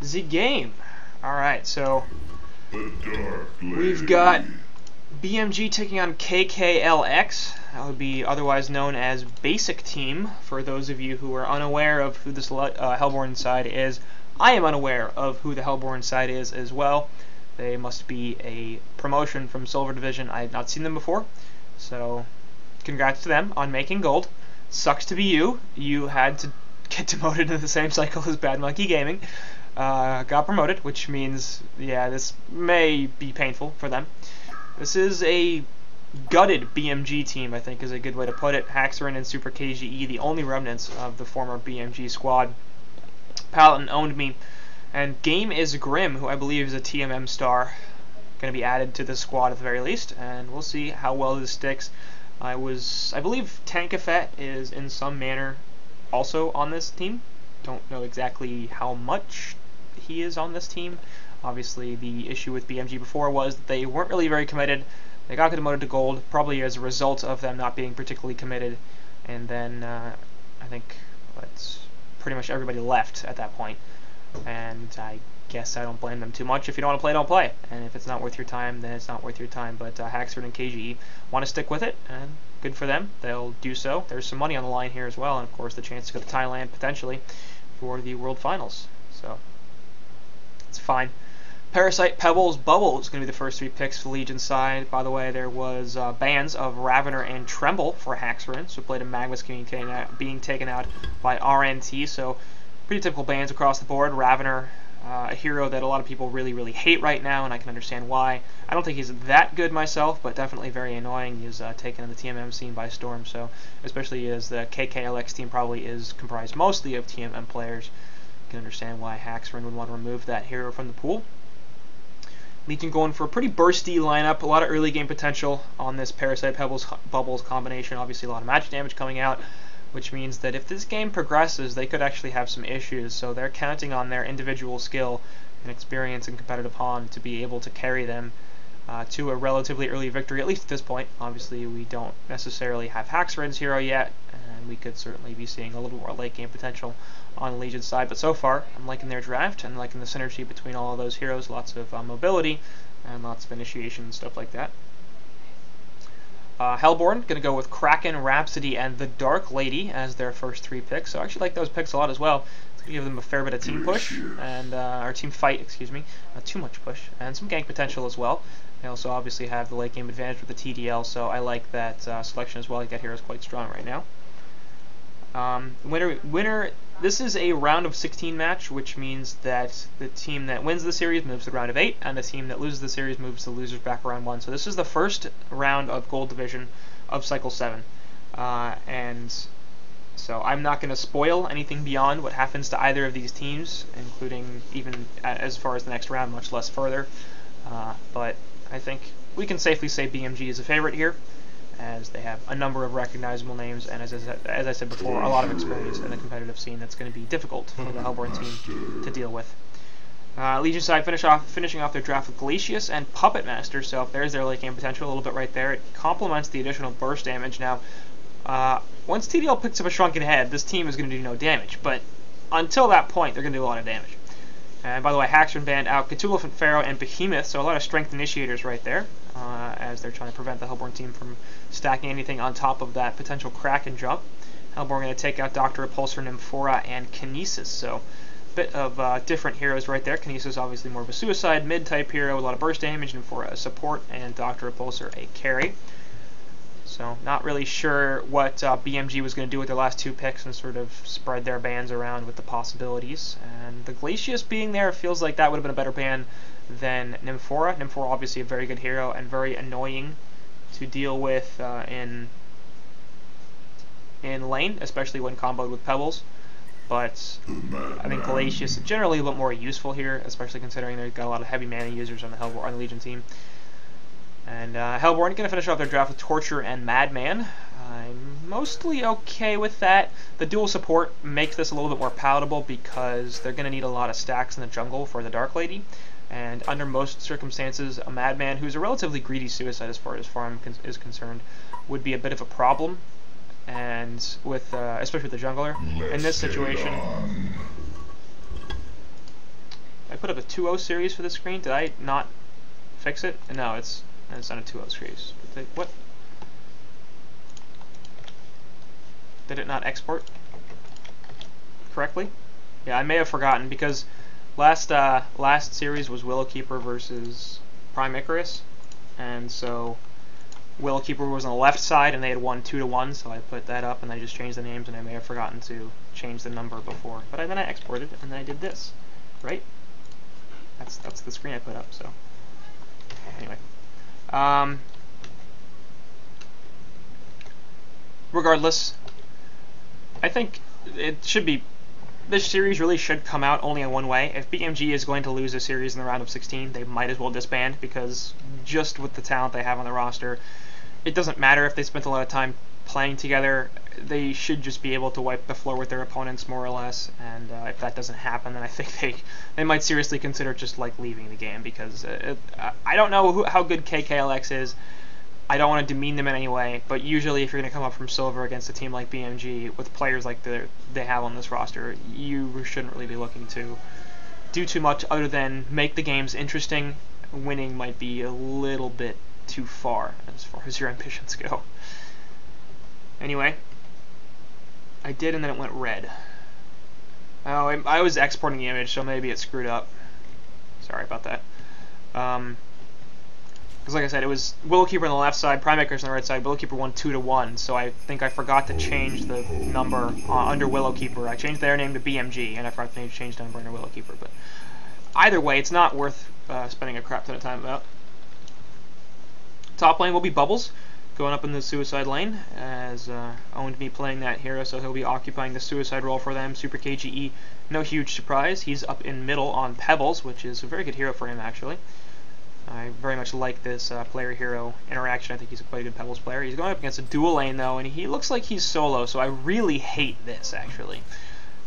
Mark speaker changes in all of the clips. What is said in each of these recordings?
Speaker 1: the game. Alright, so we've got BMG taking on KKLX. That would be otherwise known as Basic Team, for those of you who are unaware of who this Hellborn side is. I am unaware of who the Hellborn side is as well. They must be a promotion from Silver Division. I have not seen them before, so congrats to them on making gold. Sucks to be you. You had to get demoted in the same cycle as Bad Monkey Gaming. Got promoted, which means, yeah, this may be painful for them. This is a gutted BMG team, I think is a good way to put it. Haxerin and Super KGE, the only remnants of the former BMG squad. Paladin owned me, and Game is Grim, who I believe is a TMM star, going to be added to the squad at the very least, and we'll see how well this sticks. I believe Tankafet is in some manner also on this team. Don't know exactly how much he is on this team. Obviously, the issue with BMG before was that they weren't really very committed. They got demoted to gold, probably as a result of them not being particularly committed, and then I think it's pretty much everybody left at that point. And I guess I don't blame them too much. If you don't want to play, don't play. And if it's not worth your time, then it's not worth your time. But Haxford and KGE want to stick with it, and good for them. They'll do so. There's some money on the line here as well, and of course the chance to go to Thailand potentially for the World Finals. So it's fine. Parasite, Pebbles, Bubble is going to be the first 3 picks for the Legion side. By the way, there was bans of Ravener and Tremble for Haxerin, so Blade of Magmas being taken out by RNT. So pretty typical bans across the board. Ravener, a hero that a lot of people really hate right now, and I can understand why. I don't think he's that good myself, but definitely very annoying. He's taken the TMM scene by storm, so especially as the KKLX team probably is comprised mostly of TMM players, you can understand why Haxerin would want to remove that hero from the pool. Legion going for a pretty bursty lineup, a lot of early game potential on this Parasite Pebbles Bubbles combination. Obviously a lot of magic damage coming out, which means that if this game progresses, they could actually have some issues. So they're counting on their individual skill and experience in competitive HoN to be able to carry them to a relatively early victory, at least at this point. Obviously, we don't necessarily have Haxerin's hero yet, and we could certainly be seeing a little more late game potential on the Legion side. But so far, I'm liking their draft and liking the synergy between all of those heroes. Lots of mobility and lots of initiation and stuff like that. Hellborn, going to go with Kraken, Rhapsody, and the Dark Lady as their first 3 picks. So I actually like those picks a lot as well. It's going to give them a fair bit of team push, and or team fight, excuse me. Not too much push, and some gank potential as well. They also obviously have the late game advantage with the TDL, so I like that selection as well. I think that hero is quite strong right now. Winner. This is a round of 16 match, which means that the team that wins the series moves to the round of 8, and the team that loses the series moves the losers back round 1. So this is the first round of Gold Division of Cycle 7. And so I'm not going to spoil anything beyond what happens to either of these teams, including even as far as the next round, much less further. But I think we can safely say BMG is a favorite here, as they have a number of recognizable names, and as I said before, a lot of experience in the competitive scene that's going to be difficult for the Hellborn team to deal with. Legion side finishing off their draft with Glacius and Puppet Master, so there's their late game potential a little bit right there. It complements the additional burst damage. Now, once TDL picks up a Shrunken Head, this team is going to do no damage, but until that point, they're going to do a lot of damage. And by the way, Haxerin banned out Cthulhu, Pharaoh, and Behemoth, so a lot of strength initiators right there, as they're trying to prevent the Hellborn team from stacking anything on top of that potential Kraken jump. Hellborn going to take out Dr. Repulsor, Nymphora, and Kinesis, so a bit of different heroes right there. Kinesis obviously more of a suicide mid-type hero with a lot of burst damage, Nymphora a support, and Dr. Repulsor a carry. So not really sure what BMG was going to do with their last 2 picks and sort of spread their bans around with the possibilities. And the Glacius being there feels like that would have been a better ban than Nymphora. Nymphora obviously a very good hero and very annoying to deal with in lane, especially when comboed with Pebbles. But I think Glacius is generally a bit more useful here, especially considering they've got a lot of heavy mana users on the Legion team. And Hellborn going to finish off their draft with Torture and Madman. I'm mostly okay with that. The dual support makes this a little bit more palatable because they're going to need a lot of stacks in the jungle for the Dark Lady. And under most circumstances, a Madman, who's a relatively greedy suicide as far as farm is concerned, would be a bit of a problem. And with especially with the jungler in this situation, put up a 2-0 series for the screen. Did I not fix it? No, it's not a 2-0 series. What? Did it not export correctly? Yeah, I may have forgotten because last series was Willowkeeper versus Prime Icarus, and so Willowkeeper was on the left side and they had won 2-1, so I put that up and I just changed the names, and I may have forgotten to change the number before. But then I exported and then I did this, right? That's the screen I put up. So anyway, regardless, I think it should be. This series really should come out only in one way. If BMG is going to lose a series in the round of 16, they might as well disband, because just with the talent they have on the roster, it doesn't matter if they spent a lot of time playing together. They should just be able to wipe the floor with their opponents, more or less. And if that doesn't happen, then I think they might seriously consider just like leaving the game, because I don't know how good KKLX is. I don't want to demean them in any way, but usually if you're going to come up from silver against a team like BMG with players like they have on this roster, you shouldn't really be looking to do too much other than make the games interesting. Winning might be a little bit too far as your ambitions go. Anyway, I did, and then it went red. Oh, I was exporting the image, so maybe it screwed up. Sorry about that. Because like I said, it was Willowkeeper on the left side, Prime Icarus on the right side. Willowkeeper won 2-1, so I think I forgot to change the number under Willowkeeper. I changed their name to BMG, and I forgot to change the number under Willowkeeper. But either way, it's not worth spending a crap ton of time about. Top lane will be Bubbles, going up in the Suicide lane, as owned me playing that hero, so he'll be occupying the Suicide role for them. Super KGE, no huge surprise. He's up in middle on Pebbles, which is a very good hero for him, actually. I very much like this player-hero interaction. I think he's a quite good Pebbles player. He's going up against a dual lane, though, and he looks like he's solo, so I really hate this, actually.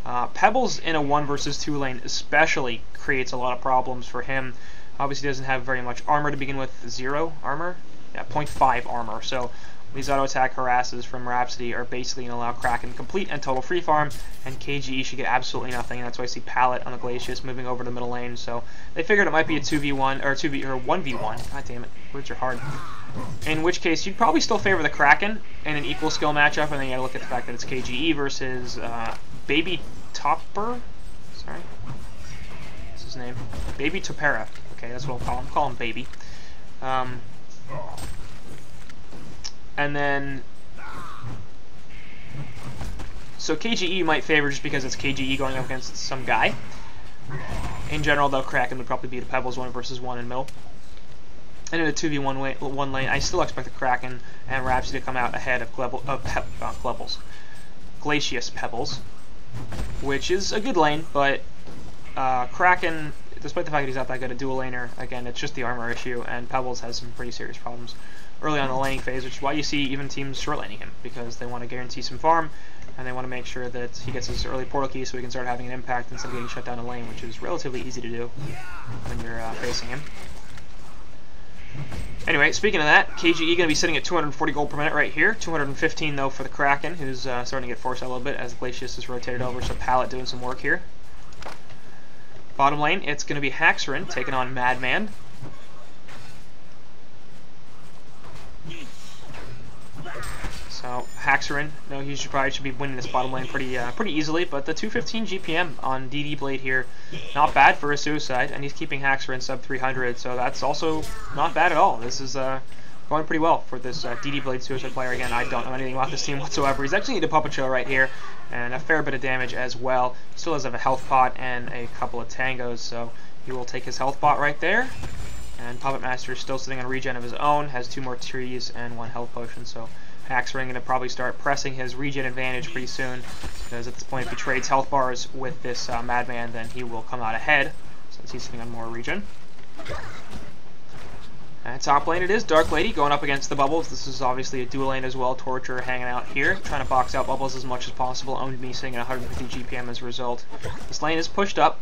Speaker 1: Pebbles in a 1 versus 2 lane especially creates a lot of problems for him. Obviously, he doesn't have very much armor to begin with. 0 armor? Yeah, 0.5 armor. So these auto-attack harasses from Rhapsody are basically going to allow Kraken complete and total free farm, and KGE should get absolutely nothing, and that's why I see Pallet on the Glacius moving over to the middle lane. So they figured it might be a 2v1, or 1v1. God damn it, words are hard. In which case, you'd probably still favor the Kraken in an equal skill matchup, and then you gotta look at the fact that it's KGE versus Baby Topper? Sorry? What's his name? Baby Topera. Okay, that's what I'll call him. Call him Baby. And then, so KGE might favor just because it's KGE going up against some guy. In general, though, Kraken would probably beat a Pebbles 1 versus 1 in middle. And in a 2v1 lane, I still expect the Kraken and Rhapsody to come out ahead of Glacius Pebbles, which is a good lane, but Kraken, despite the fact that he's not that good a dual laner, again, it's just the armor issue, and Pebbles has some pretty serious problems early on in the laning phase, which is why you see even teams short laning him, because they want to guarantee some farm, and they want to make sure that he gets his early portal key so he can start having an impact instead of getting shut down in lane, which is relatively easy to do when you're facing him. Anyway, speaking of that, KGE going to be sitting at 240 gold per minute right here. 215 though for the Kraken, who's starting to get forced out a little bit as Glacius is rotated over, so Pallet doing some work here. Bottom lane, it's going to be Haxorin taking on Madman. So Haxorin, no, he probably should be winning this bottom lane pretty easily, but the 215 GPM on DD Blade here, not bad for a Suicide, and he's keeping Haxorin sub 300, so that's also not bad at all. This is going pretty well for this DD Blade Suicide player. Again, I don't know anything about this team whatsoever. He's actually need a Puppet Show right here, and a fair bit of damage as well. He still does have a health pot and a couple of tangos, so he will take his health pot right there. And Puppet Master is still sitting on regen of his own, has 2 more trees and 1 health potion, so Haxorin going to probably start pressing his regen advantage pretty soon, because at this point if he trades health bars with this Madman, then he will come out ahead, since he's sitting on more regen. At top lane it is Dark Lady going up against the Bubbles. This is obviously a dual lane as well. Torture hanging out here, trying to box out Bubbles as much as possible. Owned me sitting at 150 GPM as a result. This lane is pushed up.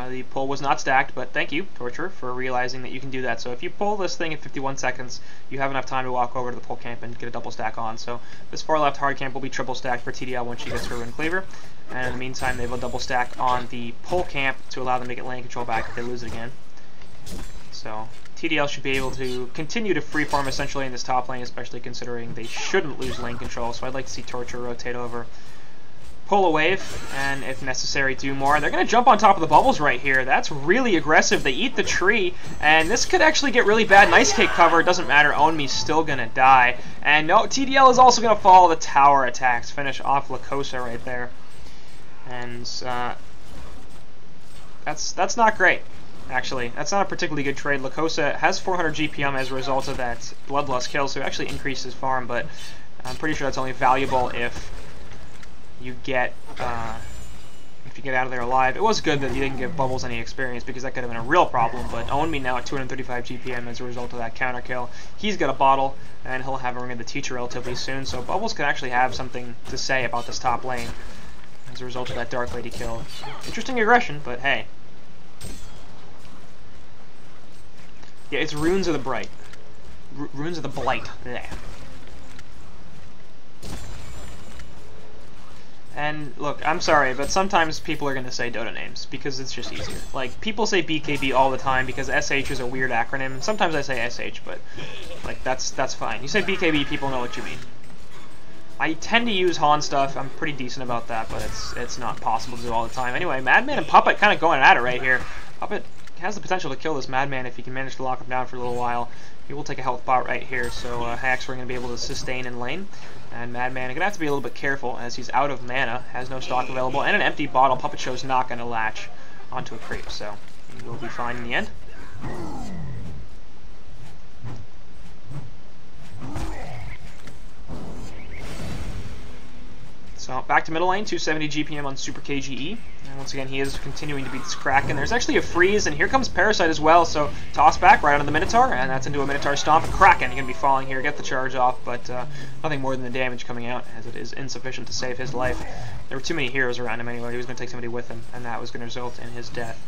Speaker 1: The pull was not stacked, but thank you, Torture, for realizing that you can do that. So if you pull this thing in 51 seconds, you have enough time to walk over to the pull camp and get a double stack on. So this far left hard camp will be triple stacked for TDL once she gets her Rune Cleaver. And in the meantime, they will double stack on the pull camp to allow them to get lane control back if they lose it again. So TDL should be able to continue to freeform essentially in this top lane, especially considering they shouldn't lose lane control. So I'd like to see Torture rotate over, pull a wave, and if necessary do more. They're going to jump on top of the bubbles right here. That's really aggressive. They eat the tree, and this could actually get really bad. Nice cake cover. It doesn't matter. Onmi's still going to die. And no, TDL is also going to follow the tower attacks. Finish off Lakosa right there. And that's not great, actually. That's not a particularly good trade. Lakosa has 400 GPM as a result of that Bloodlust kill, so it actually increased his farm, but I'm pretty sure that's only valuable if you get out of there alive. It was good that you didn't give Bubbles any experience, because that could have been a real problem, but Onmi now at 235 GPM as a result of that counter kill. He's got a bottle, and he'll have a Ring of the Teacher relatively soon, so Bubbles can actually have something to say about this top lane as a result of that Dark Lady kill. Interesting aggression, but hey. Yeah, it's Runes of the Bright. Runes of the Blight. Yeah. And look, I'm sorry, but sometimes people are going to say Dota names because it's just easier. Like, people say BKB all the time because SH is a weird acronym, and sometimes I say SH, but like that's fine. You say BKB, people know what you mean. I tend to use HoN stuff. I'm pretty decent about that, but it's not possible to do all the time. Anyway, Madman and Puppet kind of going at it right here. Puppet has the potential to kill this Madman if he can manage to lock him down for a little while. He will take a health bot right here, so Hacks are going to be able to sustain in lane. And Madman is going to have to be a little bit careful as he's out of mana, has no stock available, and an empty bottle. Puppet Show's not going to latch onto a creep, so he will be fine in the end. So back to middle lane, 270 GPM on Super KGE. And once again, he is continuing to beat this Kraken. There's actually a freeze, and here comes Parasite as well. So toss back right onto the Minotaur, and that's into a Minotaur Stomp. Kraken, he's going to be falling here, get the charge off, but nothing more than the damage coming out, as it is insufficient to save his life. There were too many heroes around him anyway. He was going to take somebody with him, and that was going to result in his death.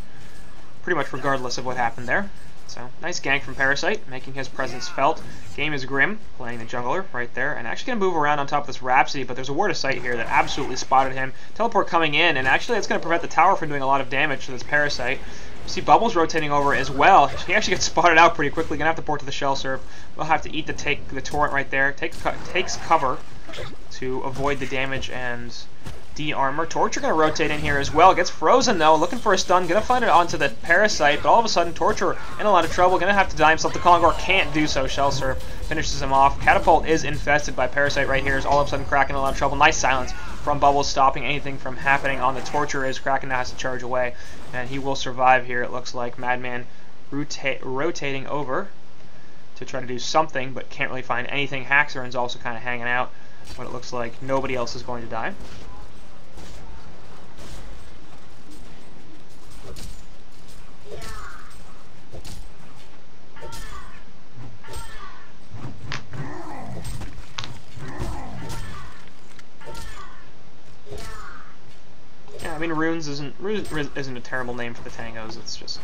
Speaker 1: Pretty much regardless of what happened there. So, nice gank from Parasite, making his presence felt. Game is Grim, playing the jungler right there, and actually going to move around on top of this Rhapsody, but there's a Ward of Sight here that absolutely spotted him. Teleport coming in, and actually that's going to prevent the tower from doing a lot of damage to this Parasite. You see Bubbles rotating over as well. He actually gets spotted out pretty quickly. Going to have to port to the Shell Surf. We'll have to eat the torrent right there. Takes cover to avoid the damage and de-armor. Torture going to rotate in here as well. Gets frozen though, looking for a stun. Going to find it onto the Parasite, but all of a sudden Torture in a lot of trouble. Going to have to die himself. The Kongor can't do so. Shell Surf finishes him off. Catapult is infested by Parasite right here. Is all of a sudden Kraken in a lot of trouble. Nice silence from Bubbles, stopping anything from happening on the Torture as Kraken now has to charge away. And he will survive here, it looks like. Madman rotating over to try to do something, but can't really find anything. Haxorn's also kind of hanging out, but it looks like nobody else is going to die. Yeah, I mean, Runes isn't a terrible name for the Tangos. It's just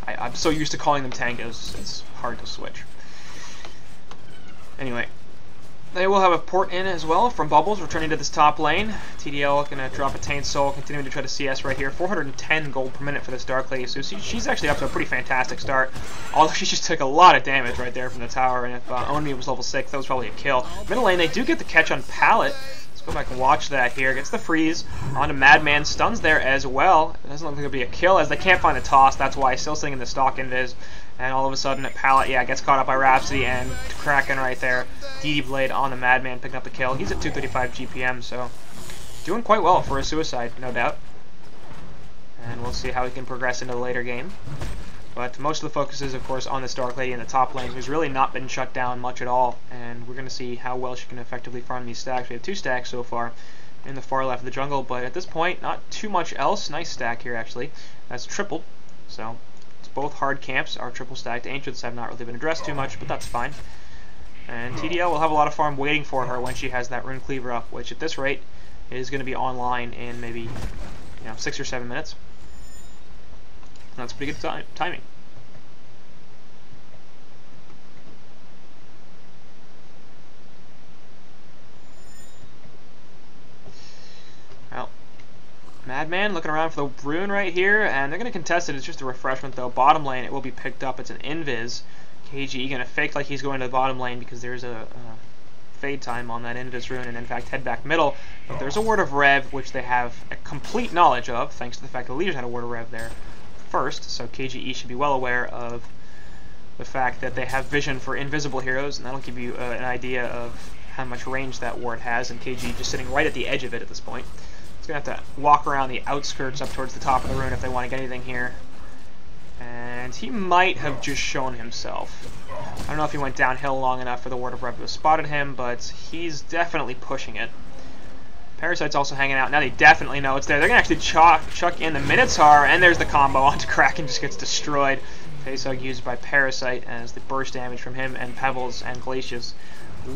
Speaker 1: I'm so used to calling them Tangos, it's hard to switch. Anyway, they will have a port in as well from Bubbles, returning to this top lane. TDL going to drop a Taint Soul, continuing to try to CS right here. 410 gold per minute for this Dark Lady, so she's actually up to a pretty fantastic start. Although she just took a lot of damage right there from the tower, and if Onmi was level 6, that was probably a kill. Middle lane, they do get the catch on Pallet. Go back and watch that here. Gets the freeze onto Madman. Stuns there as well. It doesn't look like it'll be a kill as they can't find the toss. That's why he's still sitting in the stock invis. And all of a sudden, at Pallet, yeah, gets caught up by Rhapsody and Kraken right there. DD Blade on the Madman, picking up the kill. He's at 235 GPM, so doing quite well for a suicide, no doubt. And we'll see how he can progress into the later game. But most of the focus is, of course, on this Dark Lady in the top lane, who's really not been shut down much at all. And we're going to see how well she can effectively farm these stacks. We have 2 stacks so far in the far left of the jungle, but at this point, not too much else. Nice stack here, actually. That's tripled. So it's both hard camps are triple stacked. Ancients have not really been addressed too much, but that's fine. And TDL will have a lot of farm waiting for her when she has that Rune Cleaver up, which at this rate is going to be online in maybe 6 or 7 minutes. That's pretty good timing. Well, Madman looking around for the rune right here, and they're going to contest it. It's just a refreshment, though. Bottom lane, it will be picked up. It's an invis. KGE going to fake like he's going to the bottom lane because there's a fade time on that invis rune, and in fact head back middle. But there's a word of rev, which they have a complete knowledge of, thanks to the fact the leaders had a word of rev there first. So KGE should be well aware of the fact that they have vision for invisible heroes, and that'll give you an idea of how much range that ward has, and KGE just sitting right at the edge of it at this point. He's going to have to walk around the outskirts up towards the top of the rune if they want to get anything here. And he might have just shown himself. I don't know if he went downhill long enough for the word of rev to have spotted him, but he's definitely pushing it. Parasite's also hanging out. Now they definitely know it's there. They're going to actually chuck in the Minotaur, and there's the combo onto Kraken, just gets destroyed. Facehug used by Parasite as the burst damage from him and Pebbles and Glacius.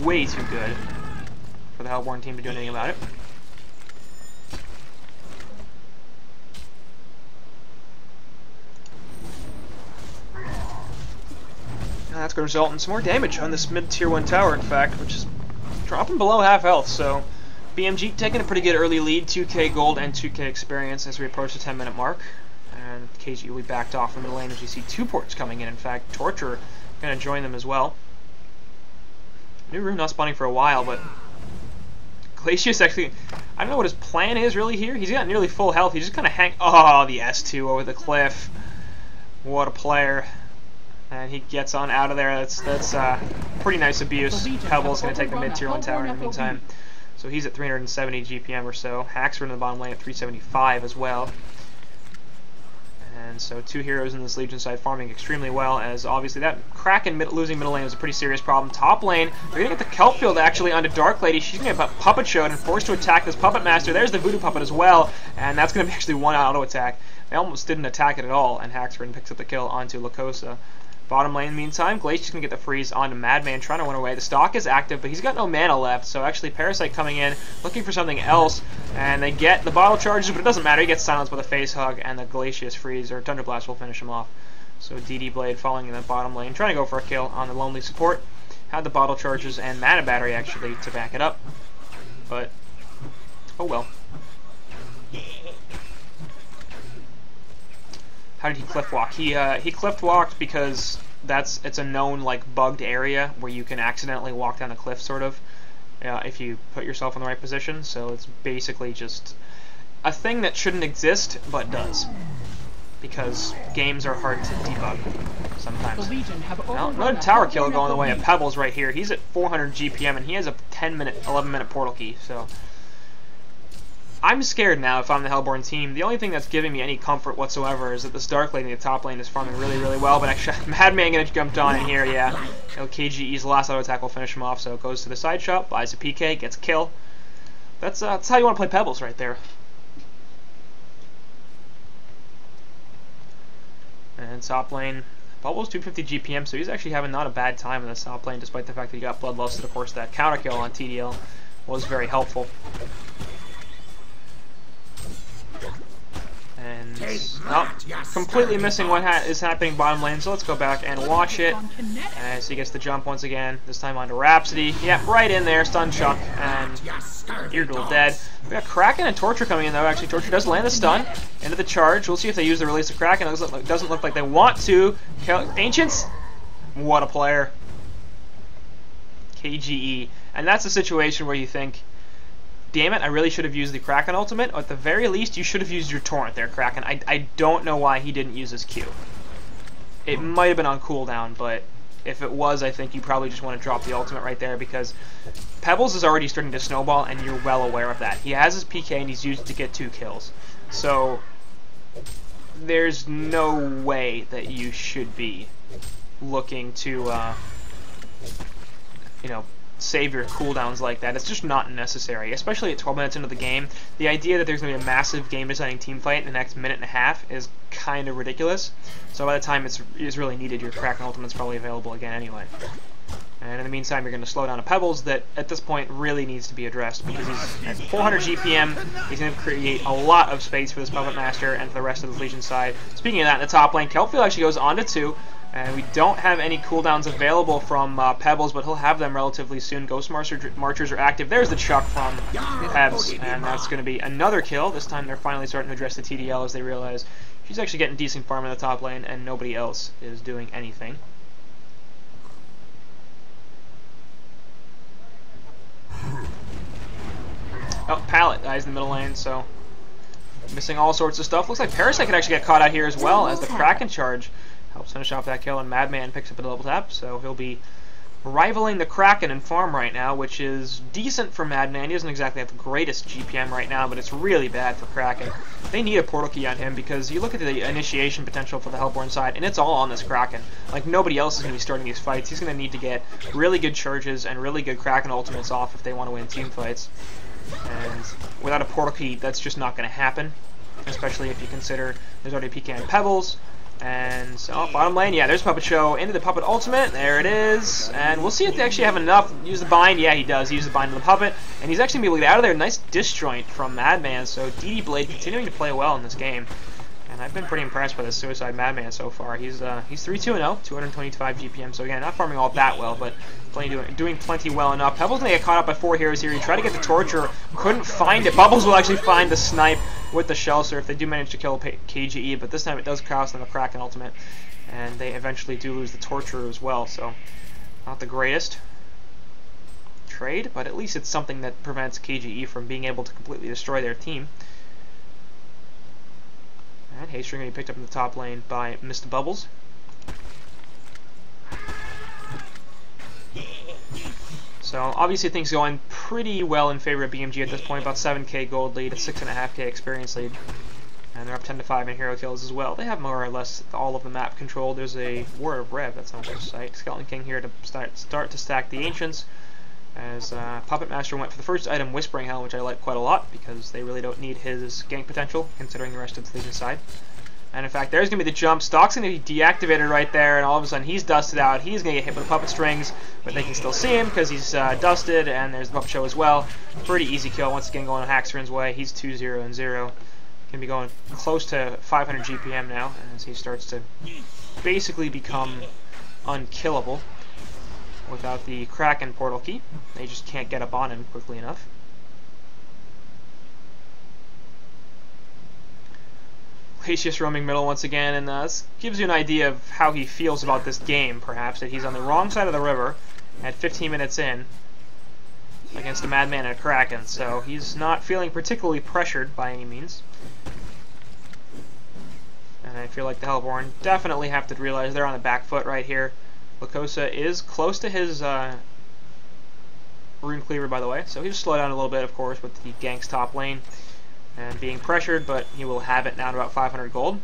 Speaker 1: Way too good for the Hellborn team to do anything about it. And that's going to result in some more damage on this mid-tier 1 tower, in fact, which is dropping below half health. So BMG taking a pretty good early lead, 2k gold and 2k experience as we approach the 10-minute mark. And KG will be backed off from the lane as you see 2 ports coming in. In fact, Torture going to join them as well. New rune not spawning for a while, but Glacius actually, I don't know what his plan is really here. He's got nearly full health. He's just kind of oh, the S2 over the cliff. What a player. And he gets on out of there. That's pretty nice abuse. Pebble's going to take the mid-tier 1 tower in the meantime. So he's at 370 GPM or so. Haxford in the bottom lane at 375 as well. And so 2 heroes in this Legion side farming extremely well, as obviously that Kraken losing middle lane is a pretty serious problem. Top lane, they're going to get the Kelp Field actually onto Dark Lady. She's going to get Puppet Showed and forced to attack this Puppet Master. There's the Voodoo Puppet as well, and that's going to be actually 1 auto attack. They almost didn't attack it at all, and Haxford picks up the kill onto Lacosa. Bottom lane, meantime, Glacius can get the freeze onto Madman, trying to run away. The stock is active, but he's got no mana left, so actually Parasite coming in, looking for something else, and they get the bottle charges, but it doesn't matter. He gets silenced with a face hug, and the Glacius freeze, or Thunder Blast, will finish him off. So DD Blade falling in the bottom lane, trying to go for a kill on the Lonely support. Had the bottle charges and mana battery, actually, to back it up. But, oh well. How did he cliff walk? He cliff walked because it's a known like bugged area where you can accidentally walk down a cliff sort of if you put yourself in the right position. So it's basically just a thing that shouldn't exist but does, because games are hard to debug sometimes. Now, another tower kill going the way of Pebbles right here. He's at 400 GPM and he has a 11-minute portal key. So I'm scared now if I'm the Hellborn team. The only thing that's giving me any comfort whatsoever is that this Dark Lady in the top lane is farming really, really well, but actually Madman gonna jump on in here, yeah. KGE's last auto attack will finish him off, so it goes to the side shot, buys a PK, gets a kill. That's how you want to play Pebbles right there. And top lane, Bubbles 250 GPM, so he's actually having not a bad time in the top lane, despite the fact that he got Bloodlust, and of course that counter kill on TDL was very helpful. And completely missing what is happening bottom lane, so let's go back and watch it. As he gets the jump once again, this time onto Rhapsody. Yep, right in there, stun chuck, and Eargle dead. We got Kraken and Torture coming in though. Actually, Torture does land the stun into the charge. We'll see if they use the release of Kraken. It doesn't look like they want to. Ancients, what a player. KGE. And that's a situation where you think, damn it, I really should have used the Kraken ultimate. Or at the very least, you should have used your Torrent there, Kraken. I don't know why he didn't use his Q. It might have been on cooldown, but if it was, I think you probably just want to drop the ultimate right there, because Pebbles is already starting to snowball, and you're well aware of that. He has his PK, and he's used to get 2 kills. So there's no way that you should be looking to, save your cooldowns like that. It's just not necessary, especially at 12 minutes into the game. The idea that there's going to be a massive game-deciding team fight in the next minute and a half is kind of ridiculous. So by the time it's really needed, your Kraken ultimate's probably available again anyway. And in the meantime, you're going to slow down a Pebbles that, at this point, really needs to be addressed, because he's at 400 GPM. He's going to create a lot of space for this Puppet Master and for the rest of the Legion side. Speaking of that, in the top lane, Kelphiel actually goes on to 2, and we don't have any cooldowns available from Pebbles, but he'll have them relatively soon. Ghost Marchers are active. There's the Chuck from Pebs, and that's going to be another kill. This time they're finally starting to address the TDL as they realize she's actually getting decent farm in the top lane, and nobody else is doing anything. Oh, Pallet dies in the middle lane, so missing all sorts of stuff. Looks like Parasite could actually get caught out here as well, as the Kraken charge helps finish off that kill, and Madman picks up a double tap, so he'll be rivaling the Kraken in farm right now, which is decent for Madman. He doesn't exactly have the greatest GPM right now, but it's really bad for Kraken. They need a portal key on him, because you look at the initiation potential for the Hellborn side, and it's all on this Kraken. Like, nobody else is going to be starting these fights. He's going to need to get really good charges and really good Kraken ultimates off if they want to win team fights. And without a portal key, that's just not going to happen, especially if you consider there's already PK and Pebbles. And so, bottom lane, yeah, there's Puppet Show into the Puppet ultimate. There it is. And we'll see if they actually have enough. Use the bind. Yeah, he does. He uses the bind on the Puppet. And he's actually going to be able to get out of there. Nice disjoint from Madman. So, DD Blade continuing to play well in this game. And I've been pretty impressed by this Suicide Madman so far. He's 3-2-0, 225 GPM. So, again, not farming all that well, but doing plenty well enough. Pebbles going to get caught up by 4 heroes here. He tried to get the Torture. Couldn't find it. Bubbles will actually find the snipe with the Shell Surf. They do manage to kill KGE, but this time it does cost them a Kraken ultimate, and they eventually do lose the Torturer as well, so not the greatest trade, but at least it's something that prevents KGE from being able to completely destroy their team. And Haystring going to be picked up in the top lane by Mr. Bubbles. So obviously things going pretty well in favor of BMG at this point, about 7k gold lead, a 6.5k experience lead, and they're up 10-5 in hero kills as well. They have more or less all of the map controlled. There's a War of Rev that's on their site. Skeleton King here to start to stack the Ancients, as Puppet Master went for the first item, Whispering Hell, which I like quite a lot, because they really don't need his gank potential, considering the rest of the Legion side. And in fact, there's going to be the jump. Stock's going to be deactivated right there, and all of a sudden he's dusted out. He's going to get hit with the Puppet Strings, but they can still see him because he's dusted, and there's the Puppet Show as well. Pretty easy kill. Once again, going on Haxorn's way. He's 2-0-0. Going to be going close to 500 GPM now, as he starts to basically become unkillable without the Kraken portal key. They just can't get up on him quickly enough. Glacius roaming middle once again, and this gives you an idea of how he feels about this game, perhaps, that he's on the wrong side of the river at 15 minutes in against a Madman and a Kraken, so he's not feeling particularly pressured by any means. And I feel like the Hellborn definitely have to realize they're on the back foot right here. Lakosa is close to his Rune Cleaver, by the way, so he'll slow down a little bit, of course, with the gank's top lane and being pressured, but he will have it now at about 500 gold,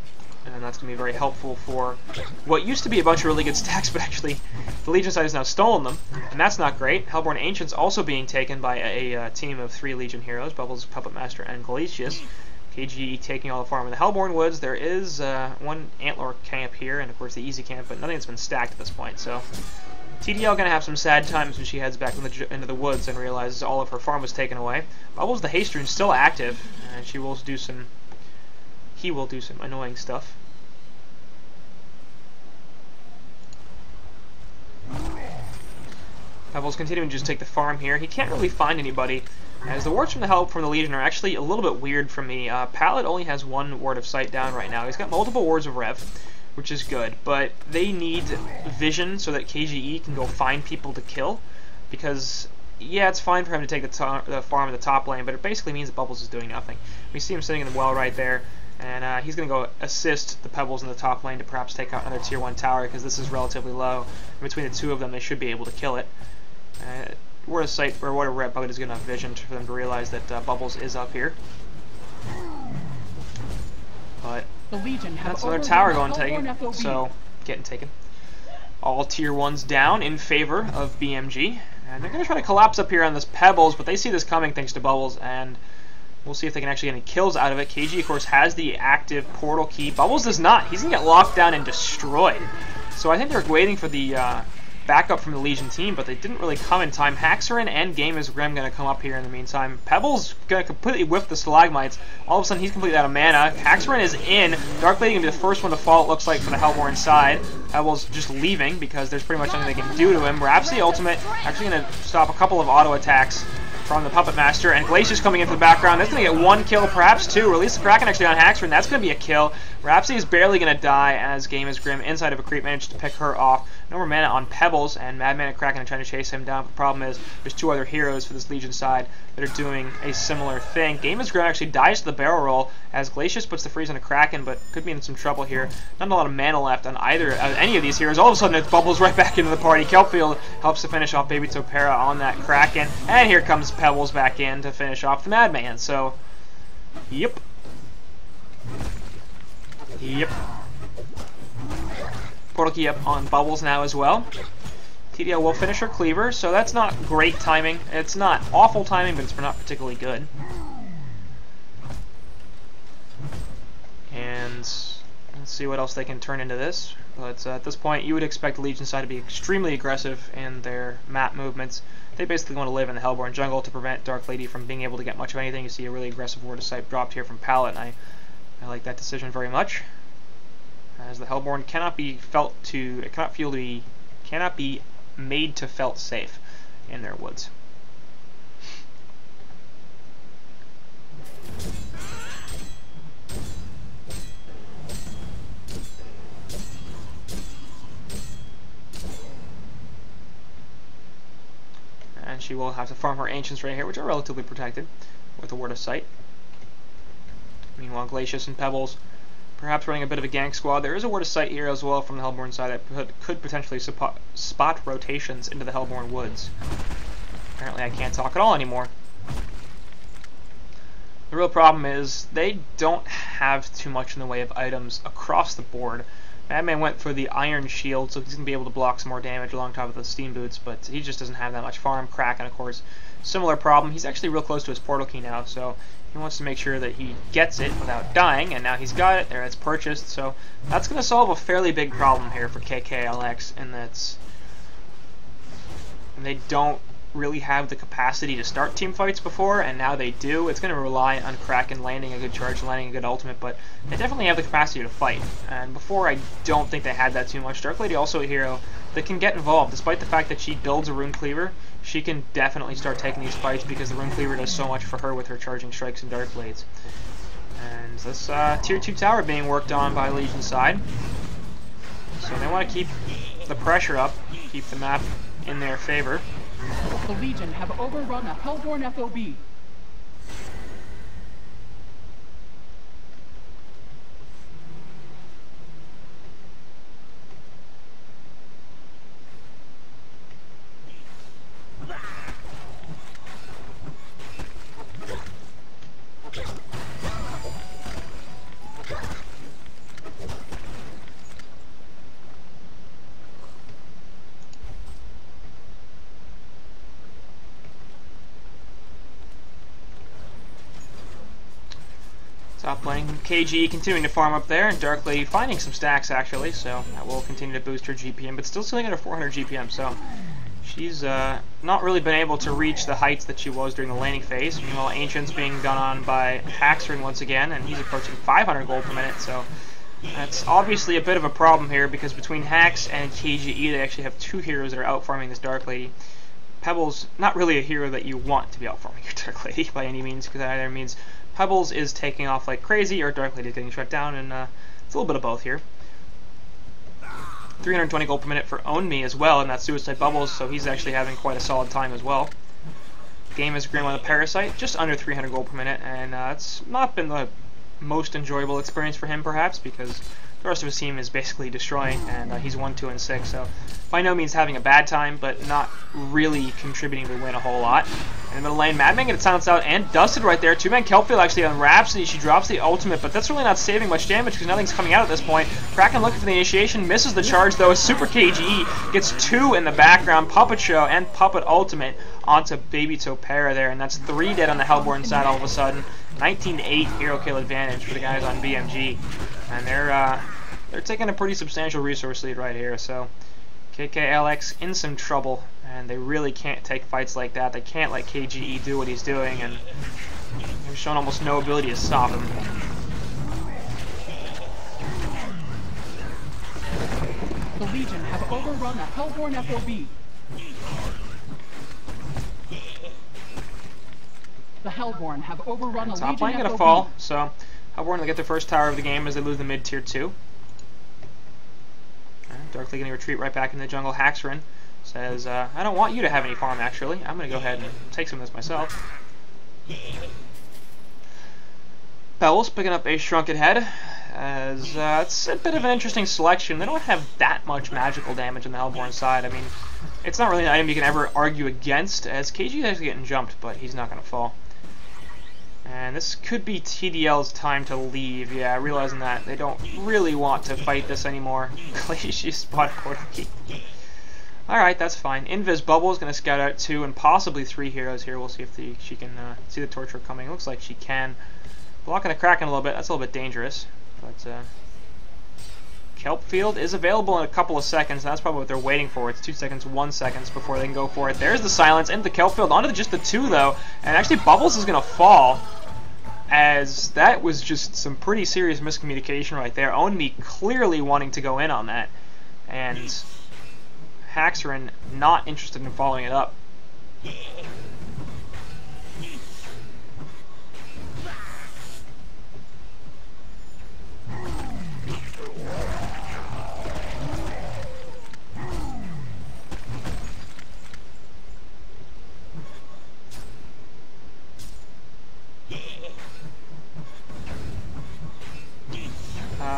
Speaker 1: and that's going to be very helpful for what used to be a bunch of really good stacks, but actually the Legion side has now stolen them, and that's not great. Hellborn Ancients also being taken by a team of 3 Legion heroes, Bubbles, Puppet Master, and Glacius. KGE taking all the farm in the Hellborn Woods. There is one Antler camp here, and of course the easy camp, but nothing that's been stacked at this point, so TDL going to have some sad times when she heads back into the woods and realizes all of her farm was taken away. Bubbles the Haste Rune still active, and he will do some annoying stuff. Pebbles continuing to just take the farm here. He can't really find anybody, as the wards from the Legion are actually a little bit weird for me. Pallet only has 1 ward of sight down right now. He's got multiple wards of Rev, which is good, but they need vision so that KGE can go find people to kill, because, yeah, it's fine for him to take the farm in the top lane, but it basically means that Bubbles is doing nothing. We see him sitting in the well right there, and he's going to go assist the Pebbles in the top lane to perhaps take out another tier 1 tower, because this is relatively low. And between the 2 of them, they should be able to kill it. Word of sight, or Word of Rep, Bucket is good enough vision for them to realize that Bubbles is up here. But
Speaker 2: the Legion
Speaker 1: that's another tower going taken, so getting taken. All tier 1s down in favor of BMG, and they're going to try to collapse up here on this Pebbles, but they see this coming thanks to Bubbles, and we'll see if they can actually get any kills out of it. KG, of course, has the active portal key. Bubbles does not. He's going to get locked down and destroyed. So I think they're waiting for the backup from the Legion team, but they didn't really come in time. Haxerin and Game is Grim going to come up here in the meantime. Pebbles going to completely whiff the Stalagmites. All of a sudden, he's completely out of mana. Haxerin is in. Dark Lady going to be the first one to fall, it looks like, for the Hellborn side. Pebbles just leaving because there's pretty much nothing they can do to him. Rhapsody ultimate actually going to stop a couple of auto attacks from the Puppet Master, and Glacier's coming in for the background. That's going to get one kill, perhaps two. Release the Kraken actually on Haxerin. That's going to be a kill. Rhapsody is barely going to die as Game is Grim inside of a creep managed to pick her off. No more mana on Pebbles, and Madman and Kraken are trying to chase him down. But the problem is there's two other heroes for this Legion side that are doing a similar thing. Game is Grim actually dies to the barrel roll as Glacius puts the freeze on a Kraken, but could be in some trouble here. Not a lot of mana left on any of these heroes. All of a sudden it bubbles right back into the party. Kelpfield helps to finish off Baby Topera on that Kraken, and here comes Pebbles back in to finish off the Madman. So, yep. Portal key up on Bubbles now as well. TDL will finish her cleaver, so that's not great timing. It's not awful timing, but it's not particularly good. And let's see what else they can turn into this. But at this point, you would expect the Legion side to be extremely aggressive in their map movements. They basically want to live in the Hellborn jungle to prevent Dark Lady from being able to get much of anything. You see a really aggressive Word of Sight dropped here from Pallet, and I like that decision very much. As the Hellborn cannot be made to felt safe in their woods. And she will have to farm her Ancients right here, which are relatively protected with a Word of Sight. Meanwhile, Glacius and Pebbles perhaps running a bit of a gank squad. There is a Word of Sight here as well from the Hellborn side that could potentially spot rotations into the Hellborn woods. Apparently I can't talk at all anymore. The real problem is they don't have too much in the way of items across the board. Madman went for the Iron Shield, so he's going to be able to block some more damage along top of the Steam Boots, but he just doesn't have that much farm. Kraken, of course, similar problem. He's actually real close to his portal key now, so he wants to make sure that he gets it without dying, and now he's got it. There, it's purchased, so that's going to solve a fairly big problem here for KKLX, and that's they don't really have the capacity to start team fights before, and now they do. It's going to rely on Kraken landing a good charge, landing a good ultimate, but they definitely have the capacity to fight. And before, I don't think they had that too much. Dark Lady also a hero that can get involved. Despite the fact that she builds a Rune Cleaver, she can definitely start taking these fights because the Rune Cleaver does so much for her with her charging strikes and Dark Blades. And this Tier 2 tower being worked on by Legion side. So they want to keep the pressure up, keep the map in their favor.
Speaker 2: The Legion have overrun a Hellborn FOB.
Speaker 1: Top lane, KG continuing to farm up there, and Dark Lady finding some stacks actually, so that will continue to boost her GPM, but still sitting at her 400 GPM, so she's not really been able to reach the heights that she was during the laning phase. Meanwhile, Ancients being done on by Haxerin once again, and he's approaching 500 gold per minute, so that's obviously a bit of a problem here, because between Hax and KGE, they actually have two heroes that are out farming this Dark Lady. Pebbles, not really a hero that you want to be out farming your Dark Lady by any means, because that either means Pebbles is taking off like crazy, or Dark Lady is getting shut down, and it's a little bit of both here. 320 gold per minute for Own Me as well, and that's Suicide Bubbles, so he's actually having quite a solid time as well. Game is Grim on the Parasite, just under 300 gold per minute, and it's not been the most enjoyable experience for him, perhaps, because the rest of his team is basically destroying, and he's 1, 2, and 6, so by no means having a bad time, but not really contributing to win a whole lot. In the middle lane, Madman gets silenced out and dusted right there. Two-man Kelpfield actually on Rhapsody. She drops the ultimate, but that's really not saving much damage because nothing's coming out at this point. Kraken looking for the initiation, misses the charge though. Super KGE gets two in the background, Puppet Show and Puppet Ultimate onto Baby Topera there, and that's 3 dead on the Hellborn side all of a sudden. 19-8 hero kill advantage for the guys on BMG, and they're taking a pretty substantial resource lead right here. So KKLX in some trouble, and they really can't take fights like that. They can't let KGE do what he's doing, and they've shown almost no ability to stop him.
Speaker 2: The Legion have overrun a Hellborn FOB. The Hellborn have overrun a Legion
Speaker 1: Top lane
Speaker 2: FOB.
Speaker 1: gonna fall, so Hellborn will get their first tower of the game as they lose the mid tier 2. Darkly gonna retreat right back in the jungle. Haxrin says, I don't want you to have any farm, actually. I'm gonna go ahead and take some of this myself. Pebbles picking up a Shrunken Head, as it's a bit of an interesting selection. They don't have that much magical damage on the Hellborn side. I mean, it's not really an item you can ever argue against, as KG is actually getting jumped, but he's not gonna fall. And this could be TDL's time to leave. Yeah, realizing that they don't really want to fight this anymore. She spot accordingly. Alright, that's fine. Invis Bubble is going to scout out 2 and possibly 3 heroes here. We'll see if she can see the Torture coming. Looks like she can. Blocking the Kraken a little bit. That's a little bit dangerous. But Kelp Field is available in a couple of seconds. That's probably what they're waiting for. It's 2 seconds, 1 second before they can go for it. There's the silence into the Kelp Field. Onto just the 2, though. And actually, Bubbles is going to fall, as that was just some pretty serious miscommunication right there. Onmi clearly wanting to go in on that, and Haxrin not interested in following it up.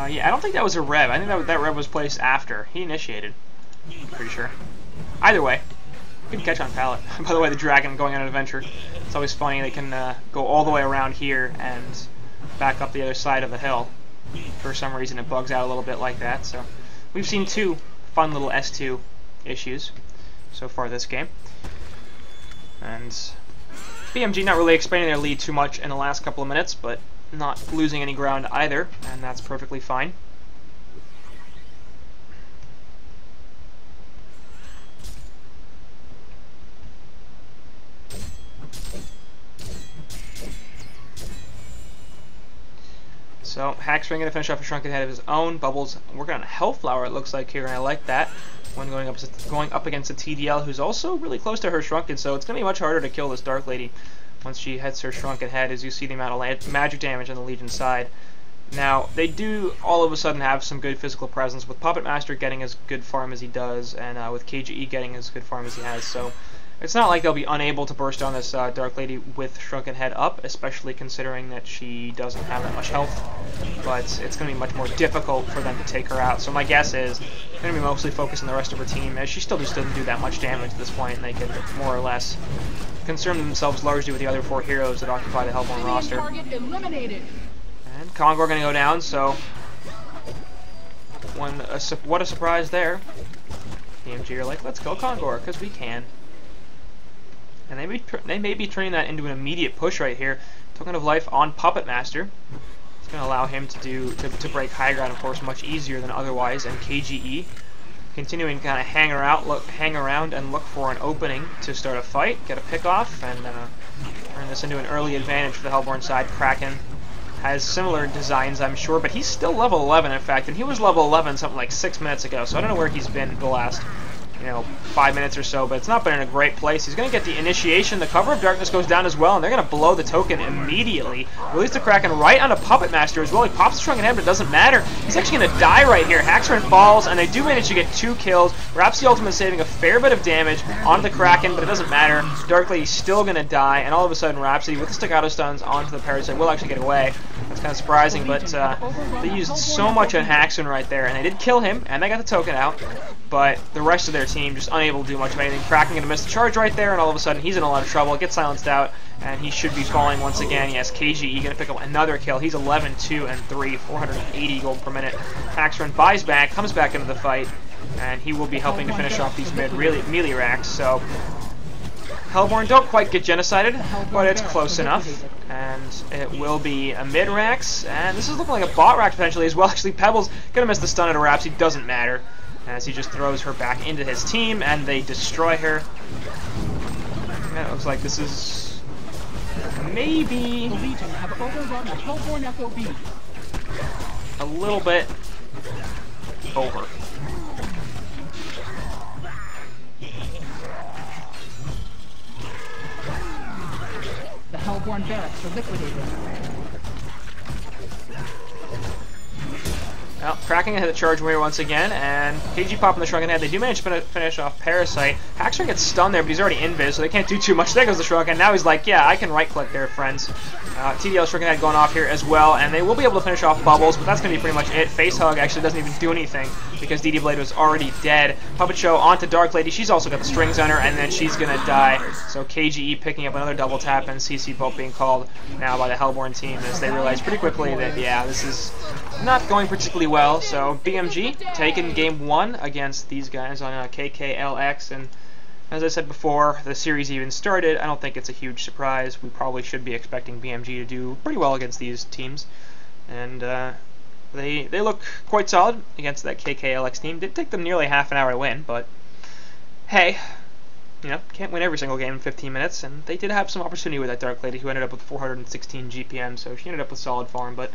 Speaker 1: Yeah, I don't think that was a rev. I think that rev was placed after. He initiated. Pretty sure. Either way, good catch on pallet. By the way, the dragon going on an adventure. It's always funny. They can go all the way around here and back up the other side of the hill. For some reason, it bugs out a little bit like that. So we've seen 2 fun little S2 issues so far this game. And BMG not really expanding their lead too much in the last couple of minutes, but not losing any ground either, and that's perfectly fine. So Haxrin gonna finish off a Shrunken Head of his own. Bubbles working on a Hellflower, it looks like here, and I like that. When going up against a TDL who's also really close to her Shrunken, so it's gonna be much harder to kill this Dark Lady once she hits her Shrunken Head, as you see the amount of magic damage on the Legion side. Now, they do all of a sudden have some good physical presence, with Puppet Master getting as good farm as he does, and with KGE getting as good farm as he has, so it's not like they'll be unable to burst on this Dark Lady with Shrunken Head up, especially considering that she doesn't have that much health, but it's going to be much more difficult for them to take her out. So my guess is they're going to be mostly focused on the rest of her team, as she still just doesn't do that much damage at this point, and they can more or less concern themselves largely with the other 4 heroes that occupy the Hellborn roster.
Speaker 2: Target eliminated.
Speaker 1: And Kongor going to go down, so what a surprise there. BMG are like, let's go Kongor, because we can. And they may be turning that into an immediate push right here. Token of Life on Puppet Master. It's going to allow him to break high ground, of course, much easier than otherwise. And KGE continuing to kind of hang around and look for an opening to start a fight, get a pick off, and turn this into an early advantage for the Hellborn side. Kraken has similar designs, I'm sure, but he's still level 11, in fact, and he was level 11 something like 6 minutes ago, so I don't know where he's been the last 5 minutes or so, but it's not been in a great place. He's going to get the initiation. The Cover of Darkness goes down as well, and they're going to blow the token immediately. Release the Kraken right onto Puppet Master as well. He pops the Shrunken Head, but it doesn't matter. He's actually going to die right here. Haxrin falls, and they do manage to get 2 kills. Rhapsody Ultimate saving a fair bit of damage onto the Kraken, but it doesn't matter. Dark Lady's still going to die, and all of a sudden Rhapsody, with the Staccato Stuns onto the Parasite, will actually get away. That's kind of surprising, but they used so much on Haxrin right there, and they did kill him, and they got the token out, but the rest of their team just unable to do much of anything. Kraken going to miss the charge right there, and all of a sudden he's in a lot of trouble. Gets silenced out, and he should be falling once again. Yes, KGE going to pick up another kill. He's 11, 2, and 3, 480 gold per minute. Haxrin buys back, comes back into the fight, and he will be helping to finish off these melee racks. So Hellborn don't quite get genocided, but it's close enough. And it will be a mid-rax, and this is looking like a bot rack potentially as well. Actually, Pebbles going to miss the stun at a Rhapsody, doesn't matter. as he just throws her back into his team, and they destroy her. And it looks like this is maybe
Speaker 2: The Legion have overrun a Hellborn FOB.
Speaker 1: a little bit over.
Speaker 2: The Hellborn barracks are liquidated.
Speaker 1: Well, cracking into the charge wave once again, and KG popping the Shrunken Head. They do manage to finish off Parasite. Haxor gets stunned there, but he's already invis, so they can't do too much. There goes the Shrunken. Now he's like, yeah, I can right-click there, friends. TDL Shrunken Head going off here as well, and they will be able to finish off Bubbles, but that's going to be pretty much it. Face Hug actually doesn't even do anything because DD Blade was already dead. Puppet Show onto Dark Lady. She's also got the strings on her, and then she's going to die. So KGE picking up another double tap, and CC both being called now by the Hellborn team as they realize pretty quickly that, yeah, this is not going particularly well. So BMG taking game 1 against these guys on KKLX, and as I said before, the series even started. I don't think it's a huge surprise. We probably should be expecting BMG to do pretty well against these teams, and they look quite solid against that KKLX team. Did take them nearly half an hour to win, but hey, you know, can't win every single game in 15 minutes, and they did have some opportunity with that Dark Lady, who ended up with 416 GPM, so she ended up with solid farm, but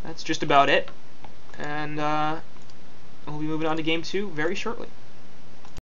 Speaker 1: that's just about it. And we'll be moving on to game 2 very shortly.